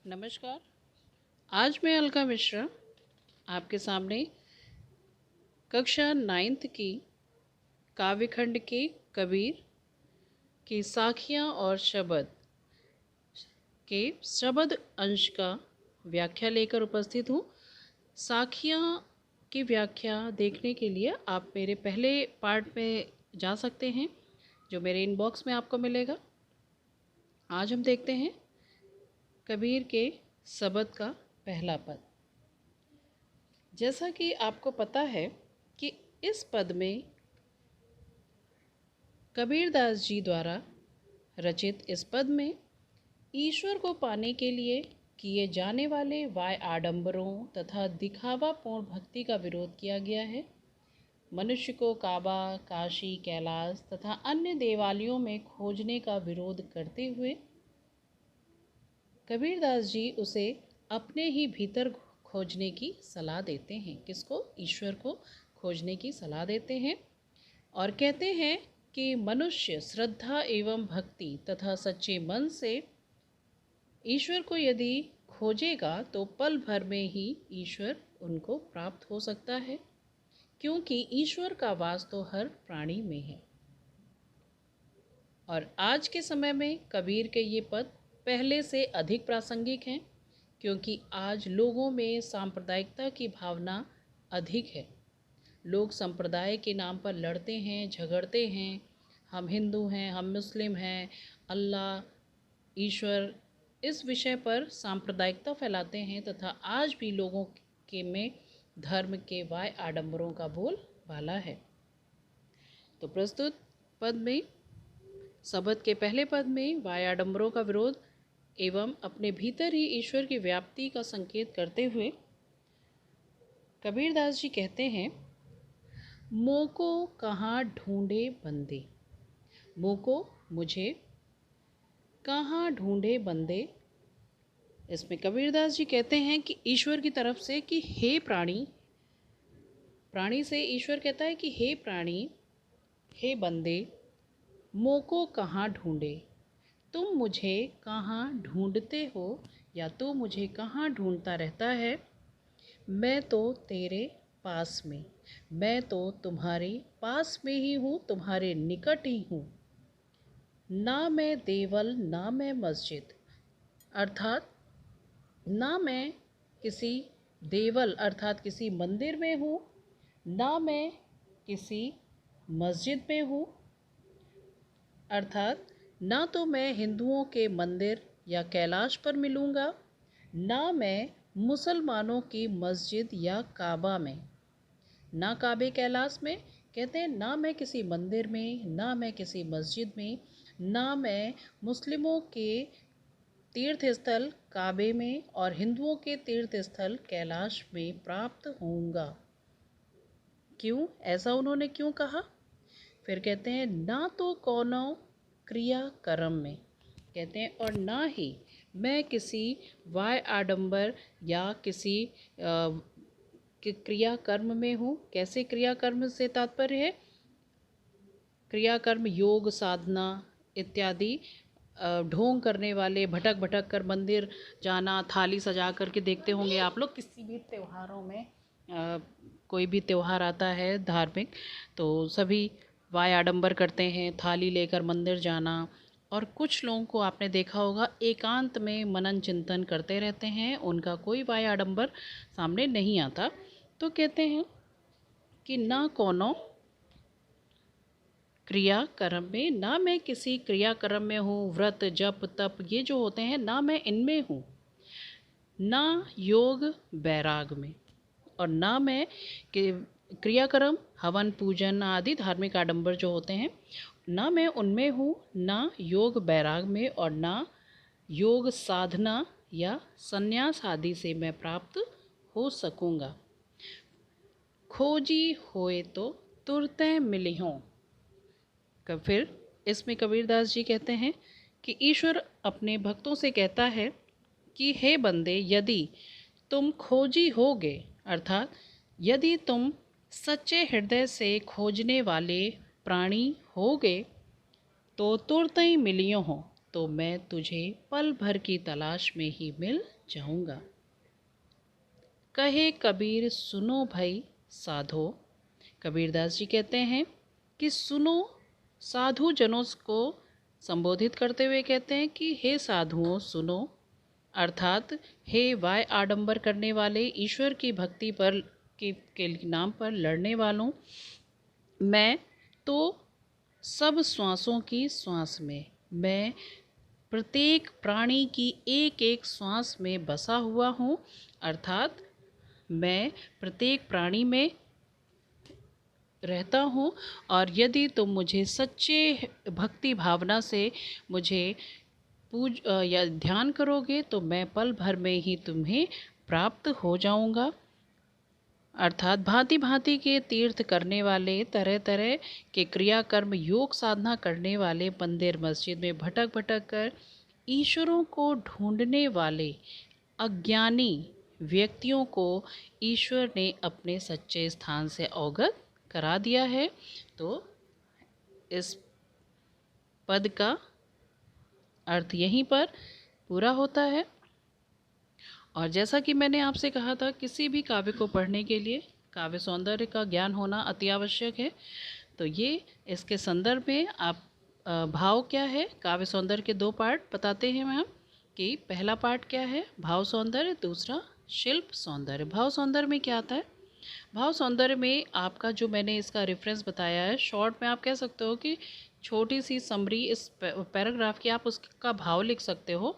नमस्कार। आज मैं अलका मिश्रा आपके सामने कक्षा 9th की काव्यखंड के कबीर की साखियाँ और शब्द के शब्द अंश का व्याख्या लेकर उपस्थित हूँ। साखियाँ की व्याख्या देखने के लिए आप मेरे पहले पार्ट में जा सकते हैं जो मेरे इनबॉक्स में आपको मिलेगा। आज हम देखते हैं कबीर के शब्द का पहला पद। जैसा कि आपको पता है कि इस पद में कबीरदास जी द्वारा रचित इस पद में ईश्वर को पाने के लिए किए जाने वाले वाय आडंबरों तथा दिखावापूर्ण भक्ति का विरोध किया गया है। मनुष्य को काबा, काशी, कैलाश तथा अन्य देवालयों में खोजने का विरोध करते हुए कबीरदास जी उसे अपने ही भीतर खोजने की सलाह देते हैं। किसको? ईश्वर को खोजने की सलाह देते हैं और कहते हैं कि मनुष्य श्रद्धा एवं भक्ति तथा सच्चे मन से ईश्वर को यदि खोजेगा तो पल भर में ही ईश्वर उनको प्राप्त हो सकता है, क्योंकि ईश्वर का वास तो हर प्राणी में है। और आज के समय में कबीर के ये पद पहले से अधिक प्रासंगिक हैं, क्योंकि आज लोगों में सांप्रदायिकता की भावना अधिक है। लोग संप्रदाय के नाम पर लड़ते हैं, झगड़ते हैं। हम हिंदू हैं, हम मुस्लिम हैं, अल्लाह, ईश्वर, इस विषय पर सांप्रदायिकता फैलाते हैं तथा आज भी लोगों के में धर्म के वाय आडंबरों का बोल बाला है। तो प्रस्तुत पद में, शब्द के पहले पद में वाय आडंबरों का विरोध एवं अपने भीतर ही ईश्वर की व्याप्ति का संकेत करते हुए कबीरदास जी कहते हैं, मोको कहाँ ढूंढे बंदे। मोको, मुझे, कहाँ ढूंढे बंदे। इसमें कबीरदास जी कहते हैं कि ईश्वर की तरफ से कि हे प्राणी, प्राणी से ईश्वर कहता है कि हे प्राणी, हे बंदे, मोको कहाँ ढूंढे। तुम मुझे कहाँ ढूंढते हो या तू मुझे कहाँ ढूंढता रहता है। मैं तो तेरे पास में, मैं तो तुम्हारे पास में ही हूँ, तुम्हारे निकट ही हूँ। ना मैं देवल, ना मैं मस्जिद, अर्थात ना मैं किसी देवल अर्थात किसी मंदिर में हूँ, ना मैं किसी मस्जिद में हूँ, अर्थात ना तो मैं हिंदुओं के मंदिर या कैलाश पर मिलूँगा, ना मैं मुसलमानों की मस्जिद या काबा में। ना काबे कैलाश में, कहते हैं ना मैं किसी मंदिर में, ना मैं किसी मस्जिद में, ना मैं मुस्लिमों के तीर्थ स्थल काबे में और हिंदुओं के तीर्थ स्थल कैलाश में प्राप्त होऊंगा। क्यों? ऐसा उन्होंने क्यों कहा? फिर कहते हैं ना तो कोनो क्रिया कर्म में, कहते हैं और ना ही मैं किसी वाय आडंबर या किसी क्रियाकर्म में हूँ। कैसे क्रियाकर्म से तात्पर्य है? क्रियाकर्म योग, साधना इत्यादि, ढोंग करने वाले, भटक भटक कर मंदिर जाना, थाली सजा करके देखते होंगे आप लोग किसी भी त्योहारों में। कोई भी त्यौहार आता है धार्मिक तो सभी वाय आडंबर करते हैं, थाली लेकर मंदिर जाना। और कुछ लोगों को आपने देखा होगा एकांत में मनन चिंतन करते रहते हैं, उनका कोई वाय आडंबर सामने नहीं आता। तो कहते हैं कि ना कोनो क्रियाकर्म में, ना मैं किसी क्रियाकर्म में हूँ। व्रत, जप, तप ये जो होते हैं ना मैं इनमें हूँ, ना योग वैराग में, और ना मैं क्रियाकर्म हवन पूजन आदि धार्मिक आडंबर जो होते हैं ना मैं उनमें हूँ, ना योग वैराग में, और ना योग साधना या संन्यास आदि से मैं प्राप्त हो सकूँगा। खोजी होए तो तुरते मिलिहों। फिर इसमें कबीरदास जी कहते हैं कि ईश्वर अपने भक्तों से कहता है कि हे बंदे, यदि तुम खोजी होगे, अर्थात यदि तुम सच्चे हृदय से खोजने वाले प्राणी होगे तो तुरंत ही मिलियो हो, तो मैं तुझे पल भर की तलाश में ही मिल जाऊंगा। कहे कबीर सुनो भाई साधो। कबीरदास जी कहते हैं कि सुनो, साधु जनों को संबोधित करते हुए कहते हैं कि हे साधुओं सुनो, अर्थात हे वाय आडंबर करने वाले, ईश्वर की भक्ति पर के नाम पर लड़ने वालों, मैं तो सब श्वासों की श्वास में, मैं प्रत्येक प्राणी की एक एक श्वास में बसा हुआ हूँ, अर्थात मैं प्रत्येक प्राणी में रहता हूँ। और यदि तुम मुझे सच्चे भक्ति भावना से मुझे या ध्यान करोगे तो मैं पल भर में ही तुम्हें प्राप्त हो जाऊंगा। अर्थात भांति भांति के तीर्थ करने वाले, तरह तरह के क्रियाकर्म योग साधना करने वाले, मंदिर मस्जिद में भटक भटक कर ईश्वरों को ढूंढने वाले अज्ञानी व्यक्तियों को ईश्वर ने अपने सच्चे स्थान से अवगत करा दिया है। तो इस पद का अर्थ यहीं पर पूरा होता है। और जैसा कि मैंने आपसे कहा था, किसी भी काव्य को पढ़ने के लिए काव्य सौंदर्य का ज्ञान होना अति आवश्यक है। तो ये इसके संदर्भ में आप भाव क्या है, काव्य सौंदर्य के दो पार्ट बताते हैं मैम कि पहला पार्ट क्या है भाव सौंदर्य, दूसरा शिल्प सौंदर्य। भाव सौंदर्य में क्या आता है? भाव सौंदर्य में आपका जो मैंने इसका रेफरेंस बताया है, शॉर्ट में आप कह सकते हो कि छोटी सी समरी इस पैराग्राफ की, आप उसका भाव लिख सकते हो।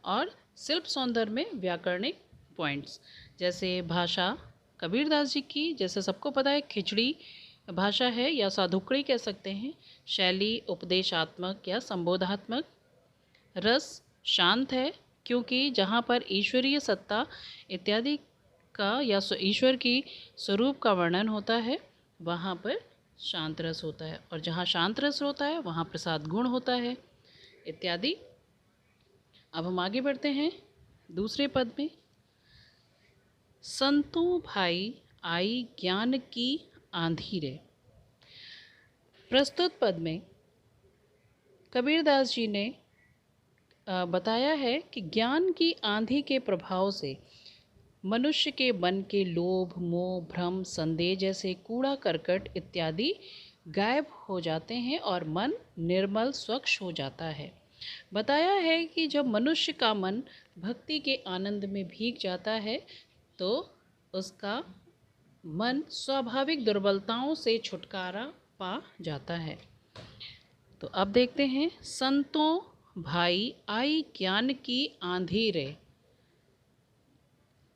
और शिल्प सौंदर्य में व्याकरणिक पॉइंट्स, जैसे भाषा कबीरदास जी की जैसे सबको पता है खिचड़ी भाषा है या साधुकड़ी कह सकते हैं। शैली उपदेशात्मक या संबोधात्मक। रस शांत है, क्योंकि जहाँ पर ईश्वरीय सत्ता इत्यादि का या ईश्वर की स्वरूप का वर्णन होता है वहाँ पर शांत रस होता है, और जहाँ शांत रस होता है वहाँ प्रसाद गुण होता है इत्यादि। अब हम आगे बढ़ते हैं दूसरे पद में। संतों भाई आई ज्ञान की आंधी रे। प्रस्तुत पद में कबीरदास जी ने बताया है कि ज्ञान की आंधी के प्रभाव से मनुष्य के मन के लोभ मोह भ्रम संदेह जैसे कूड़ा करकट इत्यादि गायब हो जाते हैं और मन निर्मल स्वच्छ हो जाता है। बताया है कि जब मनुष्य का मन भक्ति के आनंद में भीग जाता है तो उसका मन स्वाभाविक दुर्बलताओं से छुटकारा पा जाता है। तो अब देखते हैं, संतों भाई आई ज्ञान की आंधी रे।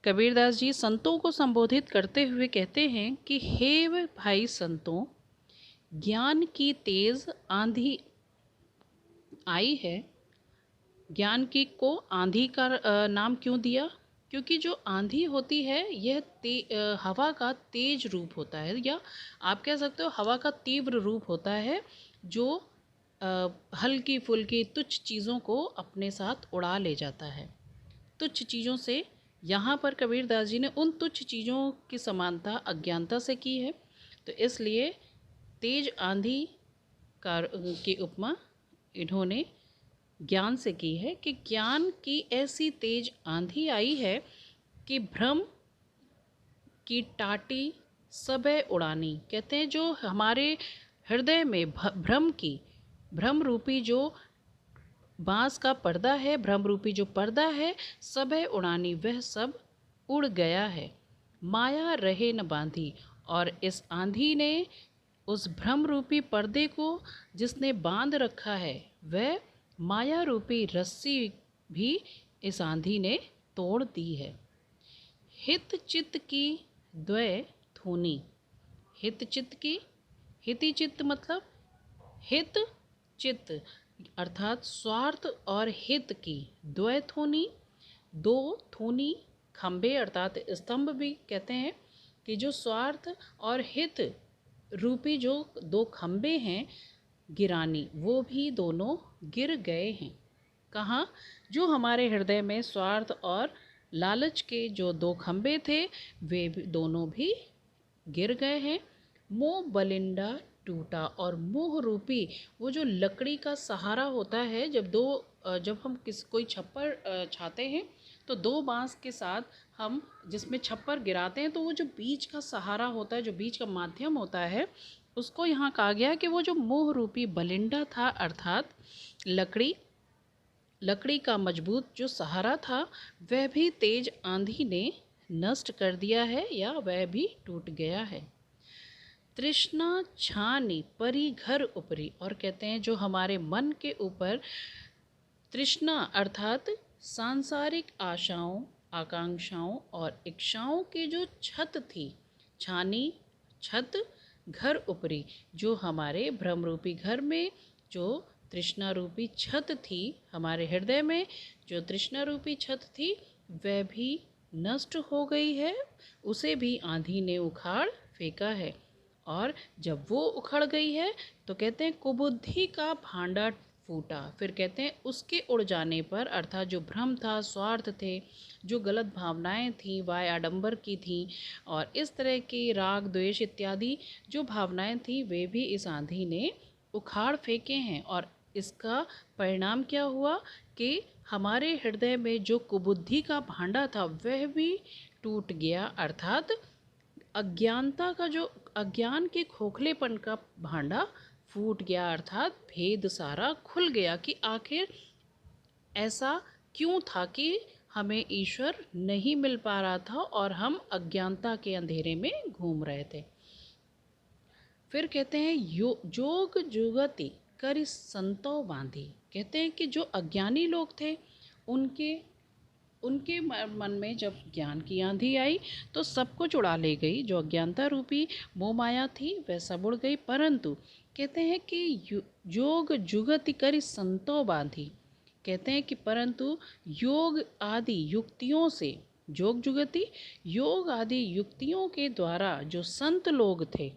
कबीरदास जी संतों को संबोधित करते हुए कहते हैं कि हे भाई संतों, ज्ञान की तेज आंधी आई है। ज्ञान की को आंधी का नाम क्यों दिया? क्योंकि जो आंधी होती है यह हवा का तेज रूप होता है, या आप कह सकते हो हवा का तीव्र रूप होता है, जो हल्की फुल्की तुच्छ चीज़ों को अपने साथ उड़ा ले जाता है। तुच्छ चीज़ों से यहाँ पर कबीरदास जी ने उन तुच्छ चीज़ों की समानता अज्ञानता से की है। तो इसलिए तेज आंधी की उपमा इन्होंने ज्ञान से की है कि ज्ञान की ऐसी तेज आंधी आई है कि भ्रम की टाटी सबे उड़ानी। कहते हैं जो हमारे हृदय में भ्रम रूपी जो बाँस का पर्दा है, भ्रम रूपी जो पर्दा है, सबे उड़ानी, वह सब उड़ गया है। माया रहे न बांधी, और इस आंधी ने उस भ्रम रूपी पर्दे को जिसने बांध रखा है, वह माया रूपी रस्सी भी इस आंधी ने तोड़ दी है। हित चित्त की द्वय धूनी। हित चित्त की, हिति चित्त मतलब हित चित्त अर्थात स्वार्थ और हित की द्वय थूनी, दो थूनी खंबे अर्थात स्तंभ भी कहते हैं कि जो स्वार्थ और हित रूपी जो दो खंबे हैं गिरानी, वो भी दोनों गिर गए हैं। कहाँ? जो हमारे हृदय में स्वार्थ और लालच के जो दो खंबे थे वे भी दोनों भी गिर गए हैं। मोह बलिंडा टूटा। और मोह रूपी वो जो लकड़ी का सहारा होता है, जब हम कोई छप्पर छाते हैं तो दो बांस के साथ हम जिसमें छप्पर गिराते हैं, तो वो जो बीच का सहारा होता है, जो बीच का माध्यम होता है, उसको यहाँ कहा गया कि वो जो मोह रूपी बलिंडा था, अर्थात लकड़ी का मजबूत जो सहारा था, वह भी तेज आंधी ने नष्ट कर दिया है या वह भी टूट गया है। तृष्णा छानी परी घर ऊपरी, और कहते हैं जो हमारे मन के ऊपर तृष्णा अर्थात सांसारिक आशाओं, आकांक्षाओं और इच्छाओं की जो छत थी, छानी छत, घर ऊपरी जो हमारे भ्रम रूपी घर में जो तृष्णा रूपी छत थी, हमारे हृदय में जो तृष्णा रूपी छत थी, वह भी नष्ट हो गई है, उसे भी आंधी ने उखाड़ फेंका है। और जब वो उखड़ गई है तो कहते हैं कुबुद्धि का भांडा फूटा। फिर कहते हैं उसके उड़ जाने पर, अर्थात जो भ्रम था, स्वार्थ थे, जो गलत भावनाएं थी, वाय आडंबर की थी, और इस तरह की राग द्वेष इत्यादि जो भावनाएं थी, वे भी इस आंधी ने उखाड़ फेंके हैं। और इसका परिणाम क्या हुआ कि हमारे हृदय में जो कुबुद्धि का भांडा था वह भी टूट गया, अर्थात अज्ञानता का जो अज्ञान के खोखलेपन का भांडा फूट गया, अर्थात भेद सारा खुल गया कि आखिर ऐसा क्यों था कि हमें ईश्वर नहीं मिल पा रहा था और हम अज्ञानता के अंधेरे में घूम रहे थे। फिर कहते हैं जोग जुगति कर संतो बांधी। कहते हैं कि जो अज्ञानी लोग थे, उनके उनके मन में जब ज्ञान की आंधी आई तो सब कुछ उड़ा ले गई। जो अज्ञानता रूपी मोह माया थी वह सब उड़ गई। परंतु कहते हैं कि योग जुगति कर संतो बांधी। कहते हैं कि परंतु योग आदि युक्तियों से, योग आदि युक्तियों के द्वारा जो संत लोग थे,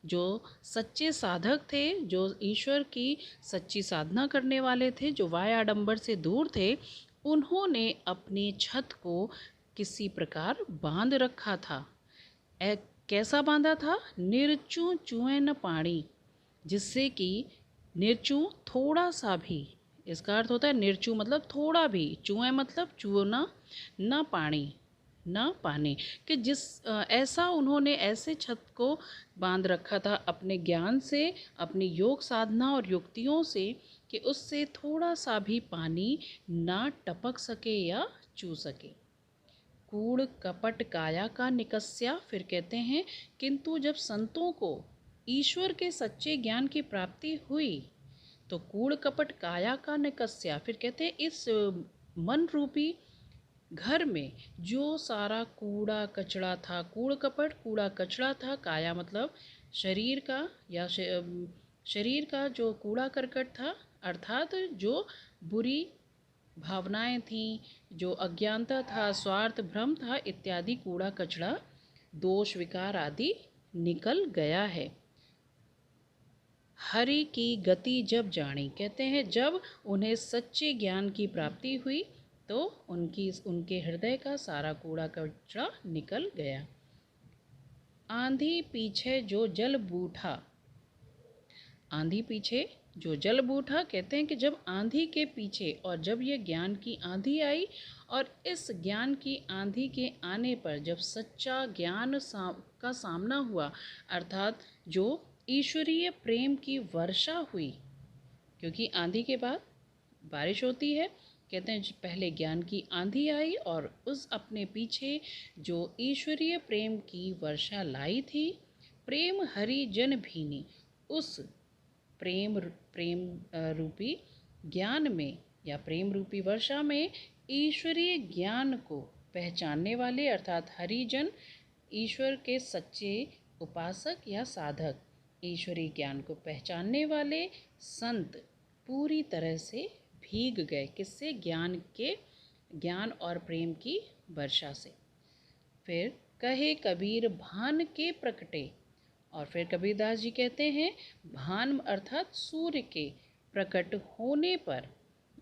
जो सच्चे साधक थे, जो ईश्वर की सच्ची साधना करने वाले थे, जो वाय आडंबर से दूर थे, उन्होंने अपनी छत को किसी प्रकार बांध रखा था। कैसा बांधा था? निर्चू चुए न पानी, जिससे कि निर्चू थोड़ा सा भी, इसका अर्थ होता है निर्चू मतलब थोड़ा भी, चुए मतलब चूना, न पानी न पानी, कि ऐसा उन्होंने ऐसे छत को बांध रखा था अपने ज्ञान से, अपनी योग साधना और युक्तियों से, कि उससे थोड़ा सा भी पानी ना टपक सके या चू सके। कूड़ कपट काया का निकस्या। फिर कहते हैं किंतु जब संतों को ईश्वर के सच्चे ज्ञान की प्राप्ति हुई तो कूड़ कपट काया का निकस्या। फिर कहते हैं इस मन रूपी घर में जो सारा कूड़ा कचड़ा था, कूड़ कपट कूड़ा कचड़ा था, काया मतलब शरीर का या शरीर का जो कूड़ा करकट था, अर्थात जो बुरी भावनाएं थीं, जो अज्ञानता था, स्वार्थ भ्रम था इत्यादि कूड़ा कचड़ा, दोष विकार आदि निकल गया है। हरि की गति जब जानी। कहते हैं जब उन्हें सच्चे ज्ञान की प्राप्ति हुई तो उनके हृदय का सारा कूड़ा कचरा निकल गया। आंधी पीछे जो जल बूठा। आंधी पीछे जो जल बूठा। कहते हैं कि जब आंधी के पीछे, और जब ये ज्ञान की आंधी आई, और इस ज्ञान की आंधी के आने पर जब सच्चा ज्ञान का सामना हुआ, अर्थात जो ईश्वरीय प्रेम की वर्षा हुई, क्योंकि आंधी के बाद बारिश होती है। कहते हैं पहले ज्ञान की आंधी आई और उस अपने पीछे जो ईश्वरीय प्रेम की वर्षा लाई थी, प्रेम हरि जन भीनी, उस प्रेम रूपी ज्ञान में या प्रेम रूपी वर्षा में ईश्वरीय ज्ञान को पहचानने वाले, अर्थात हरिजन, ईश्वर के सच्चे उपासक या साधक, ईश्वरीय ज्ञान को पहचानने वाले संत पूरी तरह से भीग गए। किससे? ज्ञान और प्रेम की वर्षा से। फिर कहे कबीर भान के प्रकटे। और फिर कबीरदास जी कहते हैं भान अर्थात सूर्य के प्रकट होने पर,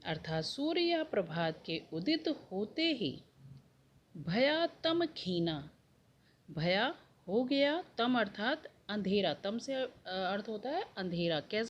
अर्थात सूर्य या प्रभात के उदित होते ही, भया तम खीना, भया हो गया, तम अर्थात अंधेरा, तम से अर्थ होता है अंधेरा। कैसे?